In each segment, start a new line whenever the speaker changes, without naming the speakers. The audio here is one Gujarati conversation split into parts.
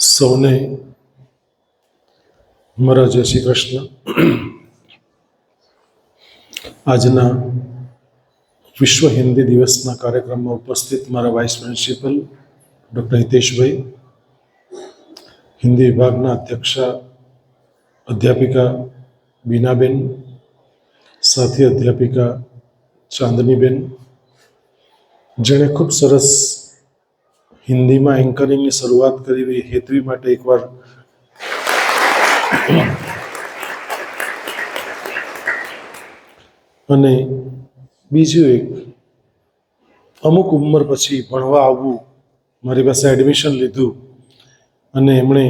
સૌને મારા જય શ્રી કૃષ્ણ. આજના વિશ્વ હિન્દી દિવસના કાર્યક્રમમાં ઉપસ્થિત મારા vice principal doctor Hiteshbhai, Hindi વિભાગના અધ્યક્ષા અધ્યાપિકા બીનાબેન, સાથી અધ્યાપિકા ચાંદનીબેન, જેણે ખૂબ સરસ હિન્દીમાં એન્કરિંગની શરૂઆત કરી, હેતવી માટે એકવાર અને બીજું એક અમુક ઉંમર પછી ભણવા આવવું, મારી પાસે એડમિશન લીધું અને એમણે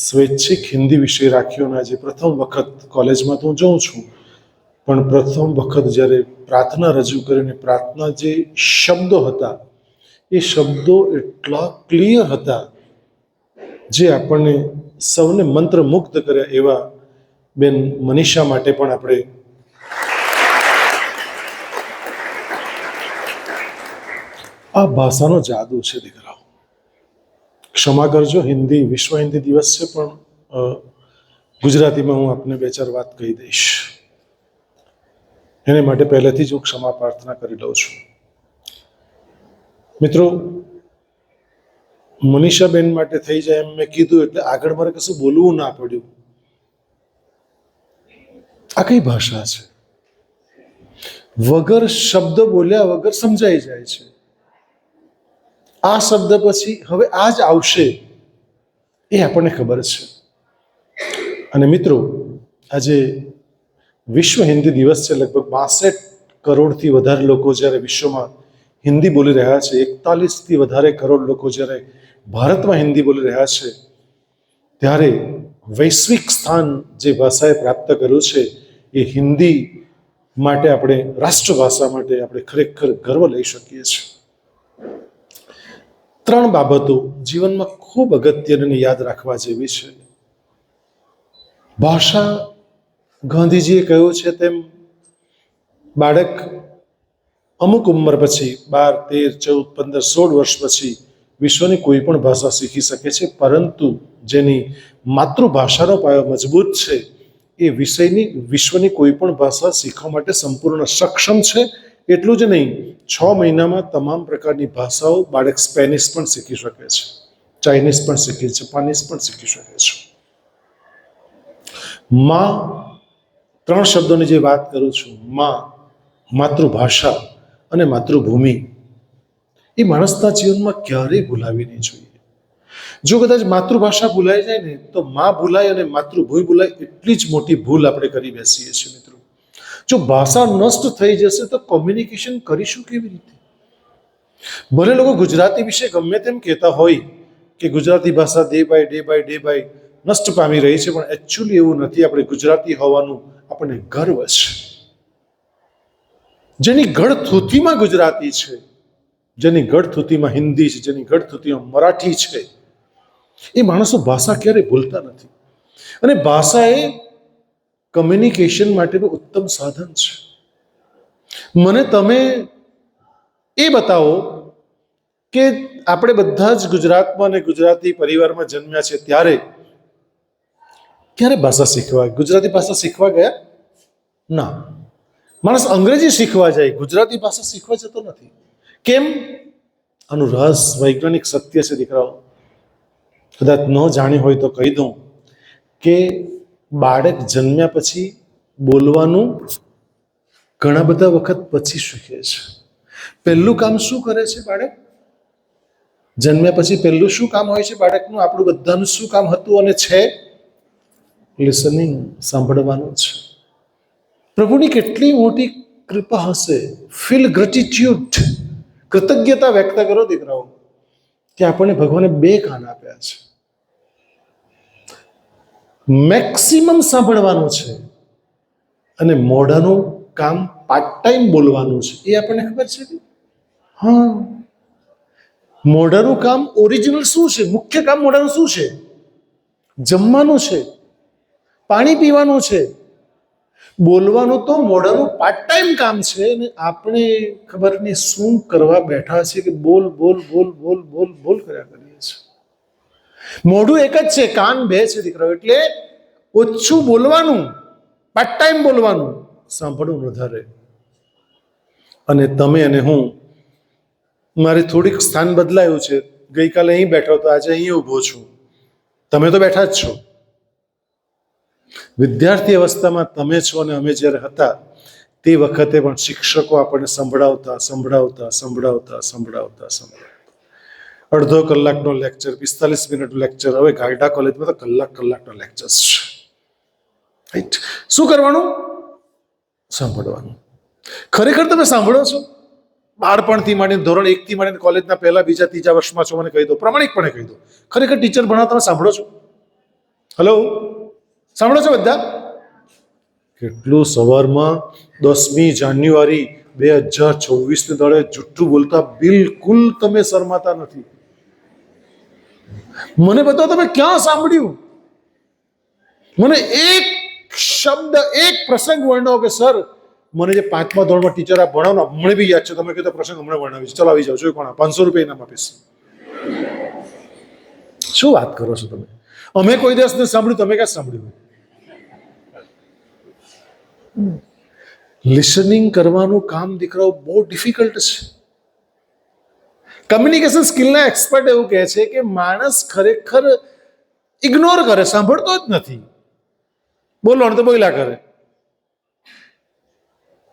સ્વૈચ્છિક હિન્દી વિષય રાખ્યો. અને આજે પ્રથમ વખત કોલેજમાં તો હું જાઉં છું, પણ પ્રથમ વખત જ્યારે પ્રાર્થના રજૂ કરીને પ્રાર્થના જે શબ્દો હતા એ શબ્દો એટલા ક્લિયર હતા જે આપણને સૌને મંત્રમુગ્ધ કર્યા. એવા બેન મનીષા માટે પણ આપણે આ ભાષાનો જાદુ છે દીકરાઓ. ક્ષમા કરજો, હિન્દી વિશ્વ હિન્દી દિવસ છે, પણ ગુજરાતીમાં હું આપને બે ચાર વાત કહી દઈશ. એને માટે પહેલેથી જ હું ક્ષમા પ્રાર્થના કરી લઉં છું. મિત્રો, મનીષાબેન માટે થઈ જાય એમ મેં કીધું એટલે આગળ મારે કશું બોલવું ના પડ્યું. આ કઈ ભાષા છે? વગર શબ્દ બોલ્યા વગર સમજાઈ જાય છે. આ શબ્દ પછી હવે આ જ આવશે એ આપણને ખબર છે. અને મિત્રો, આજે વિશ્વ હિન્દી દિવસ છે. લગભગ 62 કરોડથી વધારે લોકો જ્યારે વિશ્વમાં હિન્દી બોલી રહ્યા છે, 41થી વધારે કરોડ લોકો જ્યારે ભારતમાં હિન્દી બોલી રહ્યા છે, ત્યારે વૈશ્વિક સ્થાન જે ભાષાએ પ્રાપ્ત કર્યું છે એ હિન્દી માટે આપણે, રાષ્ટ્રભાષા માટે આપણે ખરેખર ગર્વ લઈ શકીએ છીએ. 3 બાબતો જીવનમાં ખૂબ અગત્યની યાદ રાખવા જેવી છે. ભાષા, ગાંધીજીએ કહ્યું છે તેમ, બાળક અમુક ઉંમર પછી 12, 13, 14, 15, 16 વર્ષ પછી વિશ્વની કોઈ પણ ભાષા શીખી શકે છે, પરંતુ જેની માતૃભાષાનો પાયો મજબૂત છે એ વિશ્વની કોઈ પણ ભાષા શીખવા માટે સંપૂર્ણ સક્ષમ છે. એટલું જ નહીં, 6 મહિનામાં તમામ પ્રકારની ભાષાઓ બાળક સ્પેનિશ પણ શીખી શકે છે, ચાઇનીઝ પણ શીખી, જાપાનીઝ પણ શીખી શકે છે. માં, 3 શબ્દોની જે વાત કરું છું, માં, માતૃભાષા અને માતૃભૂમિ, એ માણસના જીવનમાં ક્યારેય ભૂલાવી નહીં જોઈએ. જો કદાચ માતૃભાષા ભૂલાઈ જાય ને તો માં ભૂલાય અને માતૃભૂમિ ભૂલાય, એટલી જ મોટી ભૂલ આપણે કરી બેસીએ છીએ. મિત્રો, જો ભાષા નષ્ટ થઈ જશે તો કોમ્યુનિકેશન કરીશું કેવી રીતે? ભલે લોકો ગુજરાતી વિશે ગમે તેમ કહેતા હોય કે ગુજરાતી ભાષા ડે બાય ડે નષ્ટ પામી રહી છે, પણ એકચ્યુઅલી એવું નથી. આપણે ગુજરાતી હોવાનું આપણને ગર્વ છે. જેની ગળથૂથીમાં ગુજરાતી છે, જેની ગળથૂથીમાં હિન્દી છે, જેની ગળથૂથીમાં મરાઠી છે, એ માણસો ભાષા ક્યારેય ભૂલતા નથી. અને ભાષા એ કમ્યુનિકેશન માટેનું ઉત્તમ સાધન છે. મને તમે એ બતાવો કે આપણે બધા જ ગુજરાતમાં અને ગુજરાતી પરિવારમાં જન્મ્યા છે, ત્યારે ક્યારે ભાષા શીખવા, ગુજરાતી ભાષા શીખવા ગયા? ના. માણસ અંગ્રેજી શીખવા જાય, ગુજરાતી ભાષા શીખવા જતો નથી. કેમ? આનું રહસ્ય વૈજ્ઞાનિક સત્ય છે દીકરાઓ. કદાચ ન જાણી હોય તો કહી દઉં કે બાળક જન્મ્યા પછી બોલવાનું ઘણા બધા વખત પછી શીખે છે. પહેલું કામ શું કરે છે બાળક? જન્મ્યા પછી પહેલું શું કામ હોય છે બાળકનું? આપણું બધાનું શું કામ હતું અને છે? લિસનિંગ, સાંભળવાનું છે. પ્રભુની કેટલી મોટી કૃપા હશે. ફીલ ગ્રેટિટ્યુડ, કૃતજ્ઞતા વ્યક્ત કરો દીકરાઓ, કે આપણને ભગવાને 2 કાન આપ્યા છે. મેક્સિમમ સાંભળવાનું છે અને મોઢાનું કામ પાર્ટ ટાઈમ બોલવાનું છે. એ આપણને ખબર છે કે હા, મોઢાનું કામ ઓરિજિનલ શું છે? મુખ્ય કામ મોઢાનું શું છે? જમવાનું છે, પાણી પીવાનું છે. બોલવાનું તો મોઢાનું પાર્ટ ટાઈમ કામ છે અને આપણે ખબર નહીં શું કરવા બેઠા છે કે બોલ બોલ બોલ બોલ બોલ બોલ કર્યા કરીએ છીએ. મોઢું એક જ છે, કાન બે છે દીકરાઓ. એટલે ઓછું બોલવાનું, પાર્ટ ટાઈમ બોલવાનું, સાંભળવું વધારે. અને તમે અને હું, મારે થોડીક સ્થાન બદલાયું છે. ગઈકાલે અહીં બેઠો હતો, આજે અહીં ઊભો છું. તમે તો બેઠા જ છો. વિદ્યાર્થી અવસ્થામાં તમે છો અને અમે જ્યારે હતા તે વખતે પણ શિક્ષકો આપણને સંભળાવતા સંભળાવતા સંભળાવતા સંભળાવતા સંભળાવતા અડધો કલાકનો લેક્ચર, 45 મિનિટનો લેક્ચર. હવે ગાયડા કોલેજમાં તો કલાકનો લેક્ચર્સ છે. રાઈટ? શું કરવાનું? સાંભળવાનું. ખરેખર તમે સાંભળો છો? બાળપણથી માંડીને ધોરણ 1 થી માંડીને કોલેજના પહેલા, બીજા, ત્રીજા વર્ષમાં છો, મને કહી દો, પ્રમાણિકપણે કહી દો, ખરેખર ટીચર ભણાવ તમે સાંભળો છો? હલો, સાંભળો છો બધા? કેટલું સવારમાં 10મી જાન્યુઆરી 2026 દડે જુઠ્ઠું બોલતા બિલકુલ તમે શરમાતા નથી. મને બતાવો, તમે ક્યાં સાંભળ્યું? મને એક શબ્દ, એક પ્રસંગ વર્ણવો કે સર મને જે 5મા ધોરણમાં ટીચર આ ભણાવના, મને બી યાદ છે, તમે કીધો પ્રસંગ હમણાં વર્ણવીશ, ચલો આવી જાઓ, જોઈ કોણ 500 રૂપિયા ઇનામ આપીશ. શું વાત કરો છો તમે? અમે કોઈ દિવસ નથી સાંભળ્યું, તમે ક્યાં સાંભળ્યું? લિસનિંગ કરવાનું કામ દીકરાઓ બહુ ડિફિકલ્ટ છે. કમ્યુનિકેશન સ્કિલના એક્સપર્ટ એવું કહે છે કે માણસ ખરેખર ઇગ્નોર કરે, સાંભળતો જ નથી. બોલવાનું તો બોલ્યા કરે.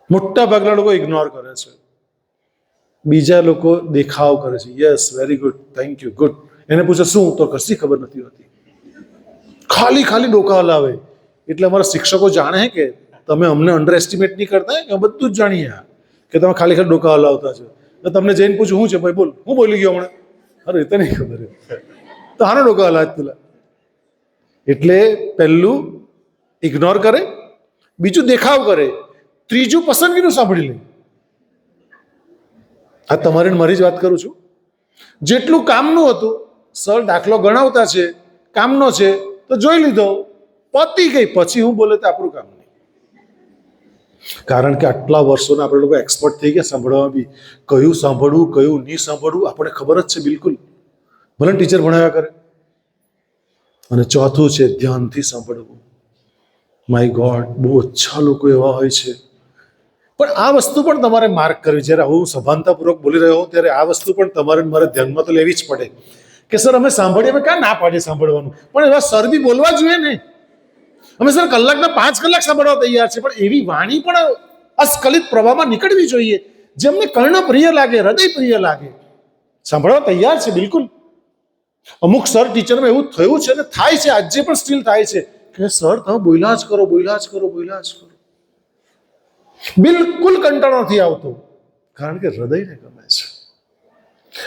મોટા ભાગના લોકો ઇગ્નોર કરે છે. બીજા લોકો દેખાવ કરે છે. Yes, very good, thank you, good. એને પૂછે શું, તો કશી ખબર નથી હોતી. ખાલી ડોકા હલાવે. એટલે અમારા શિક્ષકો જાણે કે તમે અમને અંડર એસ્ટિમેટ નહીં કરતા, કે બધું જ જાણીએ કે તમે ખાલી ડોકા હલાવતા છો. તો તમને જઈને પૂછું, શું છે ભાઈ, બોલ, હું બોલી ગયો હમણાં? અરે એ તો નહીં ખબર. તો હાનો ડોકા હલાવે પેલા. એટલે પહેલું ઇગ્નોર કરે, બીજું દેખાવ કરે, ત્રીજું પસંદગીનું સાંભળી લે. આ તમારી મારી જ વાત કરું છું. જેટલું કામનું હતું, સર દાખલો ગણાવતા છે, કામનો છે, તો જોઈ લીધો, પતી ગઈ. પછી હું બોલે તો આપણું કામ નહીં. કારણ કે આટલા વર્ષોના આપણે લોકો એક્સપર્ટ થઈ ગયા સાંભળવામાં બી. કયું સાંભળવું, કયું નહીં સાંભળવું આપણે ખબર જ છે બિલકુલ. ભલે ટીચર ભણાવ્યા કરે. અને ચોથું છે ધ્યાનથી સાંભળવું. માય ગોડ, બહુ ઓછા લોકો એવા હોય છે. પણ આ વસ્તુ પણ તમારે માર્ક કરવી. જ્યારે હું સભાનતાપૂર્વક બોલી રહ્યો હોઉં ત્યારે આ વસ્તુ પણ તમારે મારે ધ્યાનમાં તો લેવી જ પડે કે સર અમે સાંભળીએ, અમે ક્યાં ના પાડીએ સાંભળવાનું, પણ એવા સર બી બોલવા જોઈએ ને. અમે સર કલાકના 5 કલાક સાંભળવા તૈયાર છે, પણ એવી વાણી પણ અસ્ખલિત પ્રવાહમાં નીકળવી જોઈએ જેમને કર્ણપ્રિય લાગે, હૃદય પ્રિય લાગે. સાંભળવા તૈયાર છે બિલકુલ. અમુક સર ટીચરમાં એવું થયું છે ને થાય છે, આજે પણ સ્ટીલ થાય છે કે સર તમે બોલ્યા જ કરો, બોલ્યા જ કરો, બોલ્યા જ કરો. બિલકુલ કંટાળો નથી આવતો, કારણ કે હૃદયને ગમે છે.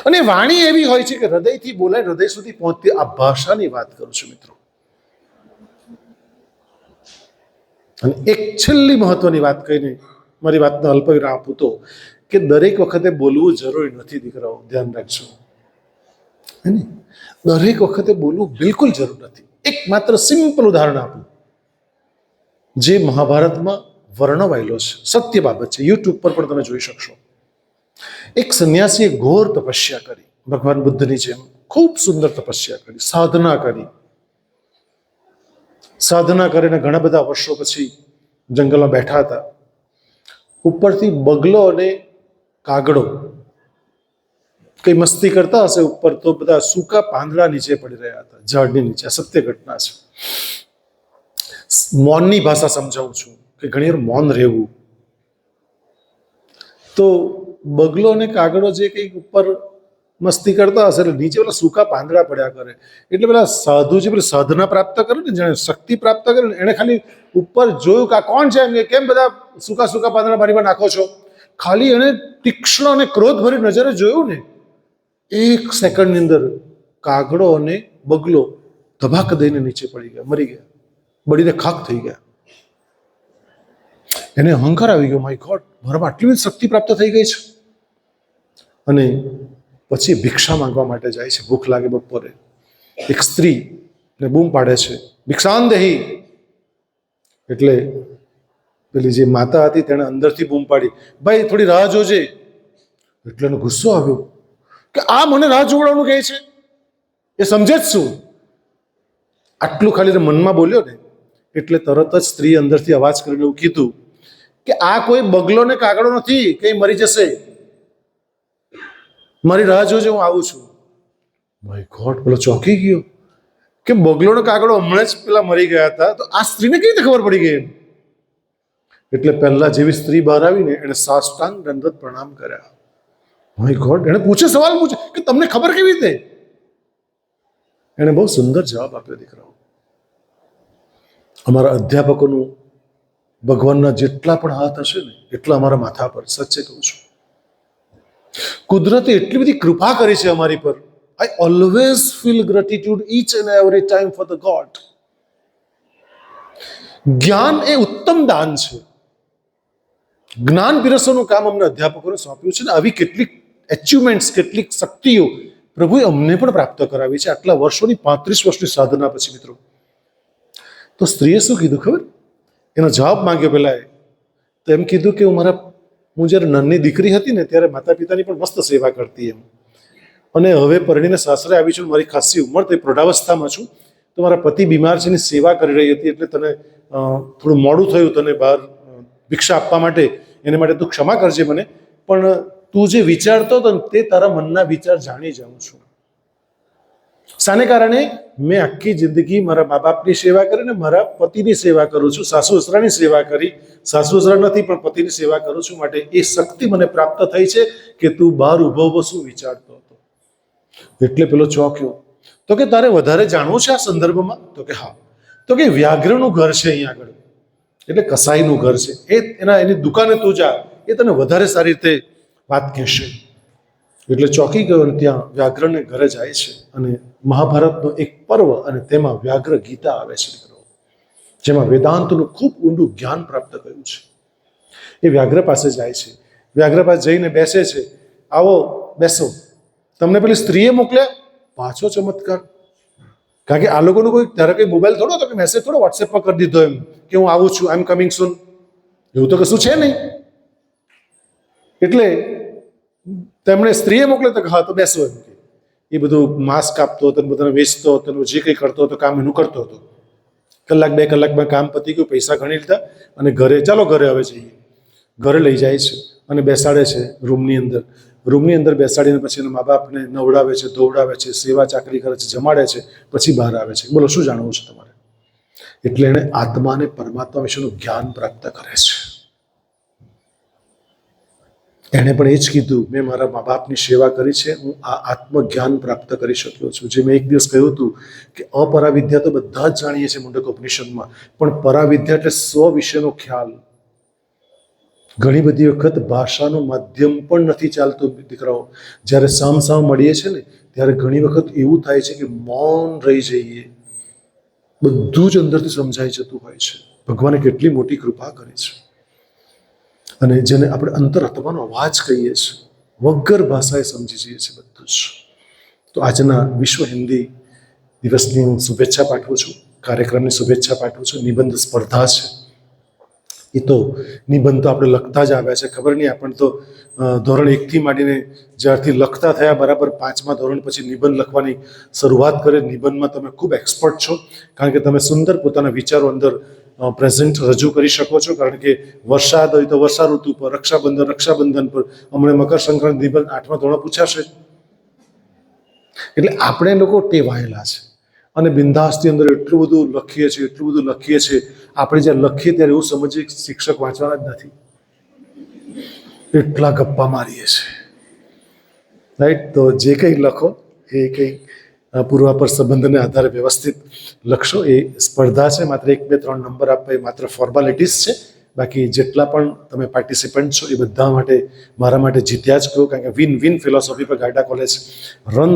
અને વાણી એવી હોય છે કે હૃદયથી બોલાય, હૃદય સુધી પહોંચતી. આ ભાષાની વાત કરું છું મિત્રો. અને એક છેલ્લી મહત્વની વાત કહીને મારી વાતનો અલ્પવિરામ આપું તો, કે દરેક વખતે બોલવું જરૂરી નથી દીકરાઓ, ધ્યાન રાખજો. દરેક વખતે બોલવું બિલકુલ જરૂર નથી. એક માત્ર સિમ્પલ ઉદાહરણ આપું જે મહાભારતમાં વર્ણવાયેલો છે, સત્ય બાબત છે. યુટ્યુબ પર પણ તમે જોઈ શકશો. એક સંન્યાસીએ ઘોર તપસ્યા કરી, ભગવાન બુદ્ધની જેમ ખૂબ સુંદર તપસ્યા કરી, સાધના કરી. સાધના કરીને ઘણા બધા વર્ષો પછી જંગલમાં બેઠા હતા. ઉપરથી બગલો અને કાગડો કઈ મસ્તી કરતા હશે ઉપર, તો બધા સૂકા પાંદડા નીચે પડી રહ્યા હતા, ઝાડની નીચે. સત્ય ઘટના છે. મૌનની ભાષા સમજાવું છું કે ઘણી વાર મૌન રહેવું. તો બગલો અને કાગડો જે કંઈક ઉપર મસ્તી કરતા હશે, એટલે નીચે પેલા સૂકા પાંદડા પડ્યા કરે. એટલે પેલા સાધુ જે પેલી સાધના પ્રાપ્ત કરે ને, જેને શક્તિ પ્રાપ્ત કરે ને, એને ખાલી ઉપર જોયું કે આ કોણ છે, એમ કેમ બધા સૂકા પાંદડા મારી પર નાખો છો. ખાલી એને તીક્ષ્ણ અને ક્રોધભરી નજરે જોયું ને, 1 સેકન્ડની અંદર કાગડો અને બગલો ધબાક દઈને નીચે પડી ગયા, મરી ગયા, બળીને ખાક થઈ ગયા. એને અહંકાર આવી ગયો, માય ગોડ, મારામાં આટલી બધી શક્તિ પ્રાપ્ત થઈ ગઈ છે. અને પછી ભિક્ષા માંગવા માટે જાય છે. ભૂખ લાગે બપોરે. એક સ્ત્રી ને બૂમ પાડે છે, ભિક્ષાન દેહી. એટલે પેલી જે માતા હતી તેણે અંદરથી બૂમ પાડી, ભાઈ થોડી રાહ જોજે. એટલે એનો ગુસ્સો આવ્યો કે આ મને રાહ જોવડાવવાનું કહે છે, એ સમજે જ શું? આટલું ખાલી મનમાં બોલ્યો ને એટલે તરત જ સ્ત્રી અંદરથી અવાજ કરીને એવું કીધું કે આ કોઈ બગલો ને કાગડો નથી કે મરી જશે, મારી રાહ જોજે, હું આવું છું. માય ગોડ, પેલો ચોંકી ગયો કે બગલો ને કાગડો હમણાં જ પેલા મરી ગયા હતા, તો આ સ્ત્રીને કેવી રીતે ખબર પડી ગઈ? એટલે પહેલા જેવી સ્ત્રી બહાર આવીને એને સાષ્ટાંગ દંડવત પ્રણામ કર્યા. માય ગોડ, એને સવાલ પૂછે કે તમને ખબર કેવી રીતે? એને બહુ સુંદર જવાબ આપ્યો. દીકરાઓ, અમારા અધ્યાપકોનું ભગવાનના જેટલા પણ હાથ હશે ને એટલા અમારા માથા પર, સચ્ચે કહું છું. કુદરતે એટલી બધી કૃપા કરી છે અમારી પર. I always feel gratitude each and every time for the God. જ્ઞાન એ ઉત્તમ દાન છે. જ્ઞાન પીરસવાનું કામ અમને અધ્યાપકોને સોંપ્યું છે ને આવી કેટલીક એચિવમેન્ટ્સ, કેટલીક શક્તિઓ પ્રભુએ અમને પણ પ્રાપ્ત કરાવી છે આટલા વર્ષોની, 35 વર્ષની સાધના પછી. મિત્રો, તો સ્ત્રીએ શું કીધું ખબર? એનો જવાબ માંગ્યો પેલા તો એમ કીધું કે હું જ્યારે નાની દીકરી હતી ને ત્યારે માતા પિતાની પણ મસ્ત સેવા કરતી એમ, અને હવે પરણીને સાસરે આવી છું, મારી ખાસી ઉંમર થઈ, પ્રૌઢાવસ્થામાં છું, તો મારા પતિ બીમાર છે, એની સેવા કરી રહી હતી, એટલે તને થોડું મોડું થયું તને બહાર ભિક્ષા આપવા માટે, એને માટે તું ક્ષમા કરજે મને, પણ તું જે વિચારતો હતો તે તારા મનના વિચાર જાણી જાઉં છું. શાને કારણે? મેં આખી જિંદગી મારા મા બાપની સેવા કરી ને મારા પતિની સેવા કરું છું, સાસુ સસરાની સેવા કરી, સાસુ સસરા નથી પણ પતિની સેવા કરું છું, માટે એ શક્તિ મને પ્રાપ્ત થઈ છે કે તું બહાર ઊભો શું વિચારતો હતો. એટલે પેલો ચોક્યો. તો કે તારે વધારે જાણવું છે આ સંદર્ભમાં? તો કે હા. તો કે વ્યાઘ્રનું ઘર છે અહીંયા આગળ, એટલે કસાઈનું ઘર છે, એની દુકાને તું જા, એ તને વધારે સારી રીતે વાત કહેશે. એટલે ચોકી ગયો અને ત્યાં વ્યાઘ્રને ઘરે જાય છે, અને મહાભારતનો એક પર્વ અને તેમાં વ્યાઘ્ર ગીતા આવે છે મિત્રો, જેમાં વેદાંતનું ખૂબ ઊંડું જ્ઞાન પ્રાપ્ત કર્યું છે. એ વ્યાઘ્ર પાસે જાય છે, વ્યાઘ્ર પાસે જઈને બેસે છે. આવો બેસો, તમને પેલી સ્ત્રીએ મોકલ્યા. પાછો ચમત્કાર, કારણ કે આ લોકોનું કોઈ ત્યારે કંઈ મોબાઈલ થોડો હતો કે મેસેજ થોડો વોટ્સએપમાં કરી દીધો એમ કે હું આવું છું, આઈ એમ કમિંગ સૂન, એવું તો કશું છે નહીં. એટલે તેમણે સ્ત્રીએ મોકલે તો હા તો બેસો એમ કે. એ બધું માંસ કાપતો હતો, બધાને વેચતો હતો, જે કંઈ કરતો હતો કામ એનું કરતો હતો. કલાક 2 કલાકમાં કામ પતી ગયું, પૈસા ગણી લીધા, અને ઘરે, ચાલો ઘરે હવે જઈએ. ઘરે લઈ જાય છે અને બેસાડે છે રૂમની અંદર બેસાડીને પછી એના મા બાપને નવડાવે છે, ધોવડાવે છે, સેવા ચાકરી કરે છે, જમાડે છે, પછી બહાર આવે છે. બોલો, શું જાણવું છે તમારે? એટલે એણે આત્માને પરમાત્મા વિશેનું જ્ઞાન પ્રાપ્ત કરે છે. એણે પણ એ જ કીધું, મેં મારા મા બાપની સેવા કરી છે, હું આ આત્મજ્ઞાન પ્રાપ્ત કરી શક્યો છું. જે મેં એક દિવસ કહ્યું હતું કે અપરાવિદ્યા તો બધા જ જાણીએ છીએ મુંડક ઉપનિષદમાં, પણ પરાવિદ્યા એટલે સ્વ વિશેનો ખ્યાલ. ઘણી બધી વખત ભાષાનું માધ્યમ પણ નથી ચાલતું દીકરાઓ. જ્યારે સામ મળીએ છીએ ને ત્યારે ઘણી વખત એવું થાય છે કે મૌન રહી જઈએ, બધું જ અંદરથી સમજાઈ જતું હોય છે. ભગવાને કેટલી મોટી કૃપા કરી છે. અને જેને આપણે અંતરાત્માનો અવાજ કહીએ છીએ, વગર ભાષાએ સમજી જઈએ છીએ બધું જ. તો આજના વિશ્વ હિન્દી દિવસની હું શુભેચ્છા પાઠવું છું, કાર્યક્રમની શુભેચ્છા પાઠવું છું. નિબંધ સ્પર્ધા છે, એ તો નિબંધ તો આપણે લખતા જ આવ્યા છે, ખબર નહીં આપણને તો ધોરણ 1થી માંડીને જ્યારથી લખતા થયા બરાબર 5મા ધોરણ પછી નિબંધ લખવાની શરૂઆત કરે. નિબંધમાં તમે ખૂબ એક્સપર્ટ છો, કારણ કે તમે સુંદર પોતાના વિચારો અંદર પ્રેઝન્ટ રજૂ કરી શકો છો. કારણ કે વરસાદ હોય તો વર્ષા ઋતુ પર, રક્ષાબંધન પર, હમણાં મકર સંક્રાંતિ નિબંધ 8મા ધોરણ પૂછાશે. એટલે આપણે લોકો ટેવાયેલા છે, અને બિંદાસની અંદર એટલું બધું લખીએ છીએ. આપણે જ્યારે લખીએ ત્યારે એવું સમજીએ શિક્ષક વાંચવાના જ નથી, એટલા ગપ્પા મારીએ છીએ, રાઈટ? તો જે કંઈ લખો એ કંઈ પૂર્વાપર સંબંધને આધારે વ્યવસ્થિત લખશો. એ સ્પર્ધા છે, માત્ર 1, 2, 3 નંબર આપવા એ માત્ર ફોર્માલિટીઝ છે. બાકી જેટલા પણ તમે પાર્ટિસિપન્ટ છો એ બધા માટે, મારા માટે જીત્યા જ કહો, કારણ કે વિન ફિલોસોફી પર ગાડા કોલેજ રન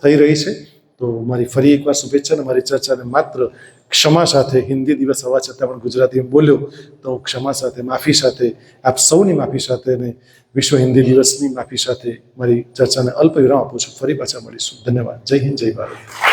થઈ રહી છે. તો મારી ફરી એકવાર શુભેચ્છા, અને મારી ચર્ચાને માત્ર ક્ષમા સાથે, હિન્દી દિવસ હોવા છતાં પણ ગુજરાતીમાં બોલ્યો તો ક્ષમા સાથે, માફી સાથે, આપ સૌની માફી સાથે, અને વિશ્વ હિન્દી દિવસની માફી સાથે મારી ચર્ચાને અલ્પ વિરામ આપું છું. ફરી પાછા મળીશું. ધન્યવાદ. જય હિન્દ, જય ભારત.